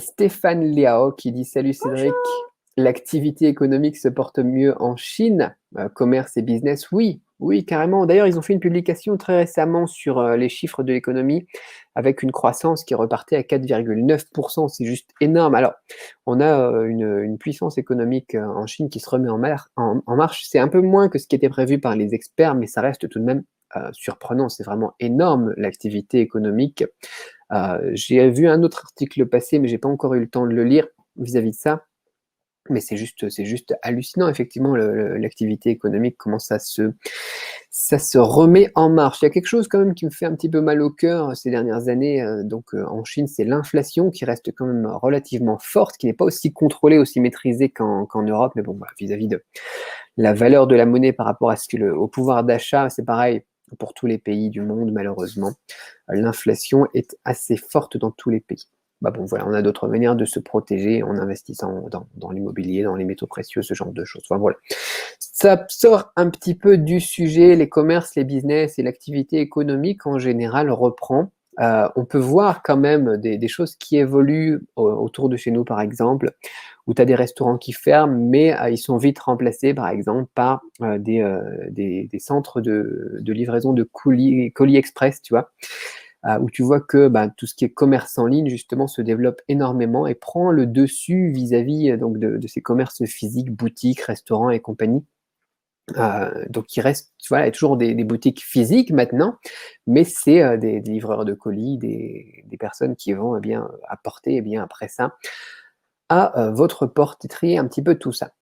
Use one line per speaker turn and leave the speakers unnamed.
Stéphane Liao qui dit: Salut Cédric,
Bonjour.
l'activité économique se porte mieux en Chine, commerce et business, oui, oui, carrément. D'ailleurs, ils ont fait une publication très récemment sur les chiffres de l'économie avec une croissance qui repartait à 4,9%. C'est juste énorme. Alors, on a une puissance économique en Chine qui se remet en marche. C'est un peu moins que ce qui était prévu par les experts, mais ça reste tout de même surprenant. C'est vraiment énorme l'activité économique. J'ai vu un autre article passer, mais j'ai pas encore eu le temps de le lire vis-à-vis de ça. Mais c'est juste hallucinant, effectivement, l'activité économique, comment ça se remet en marche. Il y a quelque chose quand même qui me fait un petit peu mal au cœur ces dernières années. En Chine, c'est l'inflation qui reste quand même relativement forte, qui n'est pas aussi contrôlée, aussi maîtrisée qu'en Europe. Mais bon, voilà, vis-à-vis de la valeur de la monnaie par rapport à au pouvoir d'achat, c'est pareil pour tous les pays du monde, malheureusement. L'inflation est assez forte dans tous les pays. Bah bon, voilà, on a d'autres manières de se protéger en investissant dans l'immobilier, dans les métaux précieux, ce genre de choses. Enfin, voilà. Ça sort un petit peu du sujet, les commerces, les business et l'activité économique en général reprend. On peut voir quand même des choses qui évoluent autour de chez nous, par exemple, où tu as des restaurants qui ferment, mais ils sont vite remplacés, par exemple, par des centres de livraison de colis express, tu vois, où tu vois que bah, tout ce qui est commerce en ligne, justement, se développe énormément et prend le dessus vis-à-vis donc de ces commerces physiques, boutiques, restaurants et compagnie. Donc il reste, voilà, il y a toujours des boutiques physiques maintenant, mais c'est des livreurs de colis, des personnes qui vont eh bien, apporter eh bien, après ça à votre porte et trier un petit peu tout ça.